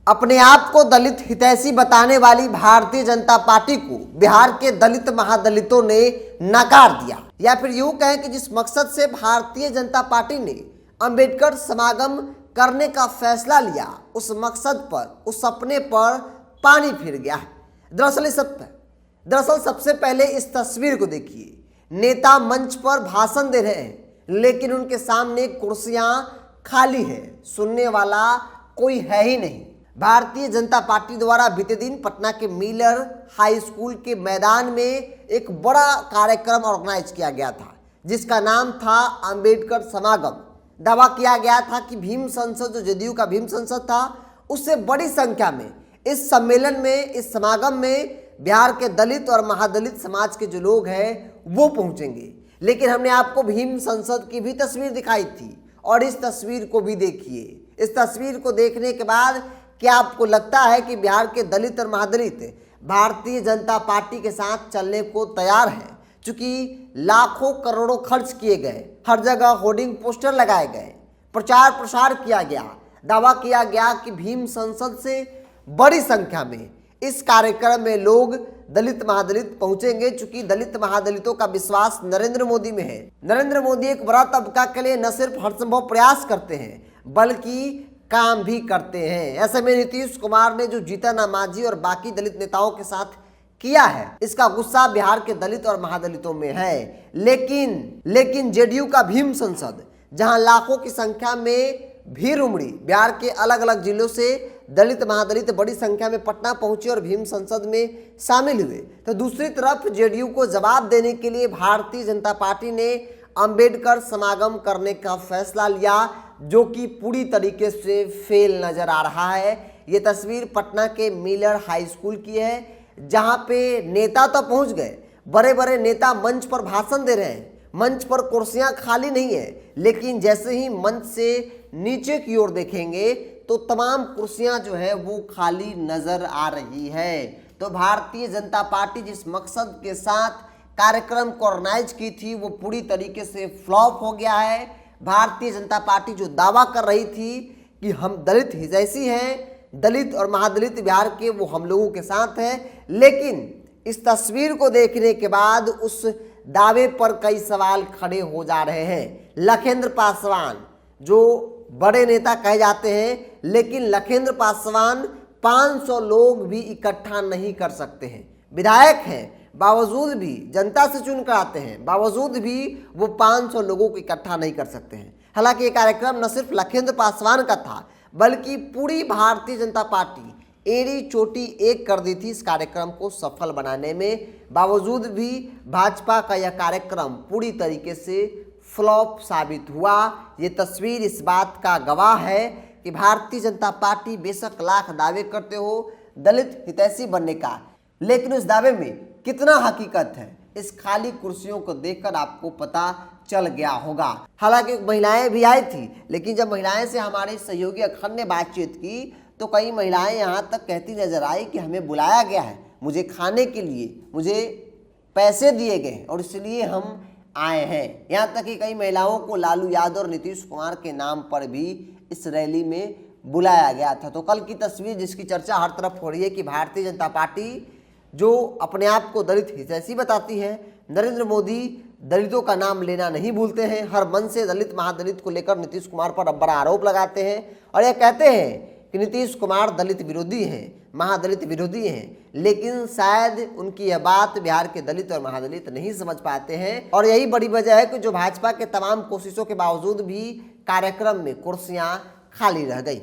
अपने आप को दलित हितैषी बताने वाली भारतीय जनता पार्टी को बिहार के दलित महादलितों ने नकार दिया, या फिर यूं कहें कि जिस मकसद से भारतीय जनता पार्टी ने अंबेडकर समागम करने का फैसला लिया, उस मकसद पर, उस सपने पर पानी फिर गया है। दरअसल सबसे पहले इस तस्वीर को देखिए। नेता मंच पर भाषण दे रहे हैं, लेकिन उनके सामने कुर्सियां खाली है, सुनने वाला कोई है ही नहीं। भारतीय जनता पार्टी द्वारा बीते दिन पटना के मिलर हाई स्कूल के मैदान में एक बड़ा कार्यक्रम ऑर्गेनाइज किया गया था, जिसका नाम था अंबेडकर समागम। दावा किया गया था कि भीम संसद, जो जदयू का भीम संसद था, उससे बड़ी संख्या में इस सम्मेलन में, इस समागम में बिहार के दलित और महादलित समाज के जो लोग हैं वो पहुंचेंगे। लेकिन हमने आपको भीम संसद की भी तस्वीर दिखाई थी, और इस तस्वीर को भी देखिए। इस तस्वीर को देखने के बाद क्या आपको लगता है कि बिहार के दलित और महादलित भारतीय जनता पार्टी के साथ चलने को तैयार हैं? चूंकि लाखों करोड़ों खर्च किए गए, हर जगह होर्डिंग पोस्टर लगाए गए, प्रचार प्रसार किया गया, दावा किया गया कि भीम संसद से बड़ी संख्या में इस कार्यक्रम में लोग दलित महादलित पहुंचेंगे। चूंकि दलित महादलितों का विश्वास नरेंद्र मोदी में है। नरेंद्र मोदी एक बड़ा तबका के लिए न सिर्फ हरसंभव प्रयास करते हैं, बल्कि काम भी करते हैं। ऐसे में नीतीश कुमार ने जो जीतन राम मांझी और बाकी दलित नेताओं के साथ किया है, इसका गुस्सा बिहार के दलित और महादलितों में है। लेकिन जेडीयू का भीम संसद, जहां लाखों की संख्या में भीड़ उमड़ी, बिहार के अलग अलग जिलों से दलित महादलित बड़ी संख्या में पटना पहुंचे और भीम संसद में शामिल हुए, तो दूसरी तरफ जेडीयू को जवाब देने के लिए भारतीय जनता पार्टी ने अंबेडकर समागम करने का फैसला लिया, जो कि पूरी तरीके से फेल नजर आ रहा है। ये तस्वीर पटना के मिलर हाई स्कूल की है, जहां पे नेता तो पहुंच गए, बड़े बड़े नेता मंच पर भाषण दे रहे हैं, मंच पर कुर्सियां खाली नहीं है, लेकिन जैसे ही मंच से नीचे की ओर देखेंगे तो तमाम कुर्सियां जो है वो खाली नजर आ रही है। तो भारतीय जनता पार्टी जिस मकसद के साथ कार्यक्रम को ऑर्गेनाइज की थी, वो पूरी तरीके से फ्लॉप हो गया है। भारतीय जनता पार्टी जो दावा कर रही थी कि हम दलित हितैषी हैं, दलित और महादलित बिहार के, वो हम लोगों के साथ हैं, लेकिन इस तस्वीर को देखने के बाद उस दावे पर कई सवाल खड़े हो जा रहे हैं। लखेंद्र पासवान जो बड़े नेता कहे जाते हैं, लेकिन लखेंद्र पासवान 500 लोग भी इकट्ठा नहीं कर सकते हैं। विधायक हैं, बावजूद भी जनता से चुन कर आते हैं, बावजूद भी वो 500 लोगों को इकट्ठा नहीं कर सकते हैं। हालांकि ये कार्यक्रम न सिर्फ लखेंद्र पासवान का था, बल्कि पूरी भारतीय जनता पार्टी एड़ी चोटी एक कर दी थी इस कार्यक्रम को सफल बनाने में। बावजूद भी भाजपा का यह कार्यक्रम पूरी तरीके से फ्लॉप साबित हुआ। ये तस्वीर इस बात का गवाह है कि भारतीय जनता पार्टी बेशक लाख दावे करते हो दलित हितैषी बनने का, लेकिन उस दावे में कितना हकीकत है, इस खाली कुर्सियों को देखकर आपको पता चल गया होगा। हालांकि महिलाएं भी आई थी, लेकिन जब महिलाएं से हमारे सहयोगी अखंड ने बातचीत की, तो कई महिलाएं यहां तक कहती नजर आई कि हमें बुलाया गया है, मुझे खाने के लिए, मुझे पैसे दिए गए और इसलिए हम आए हैं। यहाँ तक कि कई महिलाओं को लालू यादव और नीतीश कुमार के नाम पर भी इस रैली में बुलाया गया था। तो कल की तस्वीर जिसकी चर्चा हर तरफ हो रही है कि भारतीय जनता पार्टी जो अपने आप को दलित हितैषी बताती है, नरेंद्र मोदी दलितों का नाम लेना नहीं भूलते हैं, हर मन से दलित महादलित को लेकर नीतीश कुमार पर बड़ा आरोप लगाते हैं और यह कहते हैं कि नीतीश कुमार दलित विरोधी हैं, महादलित विरोधी हैं, लेकिन शायद उनकी यह बात बिहार के दलित और महादलित नहीं समझ पाते हैं। और यही बड़ी वजह है कि जो भाजपा के तमाम कोशिशों के बावजूद भी कार्यक्रम में कुर्सियां खाली रह गई।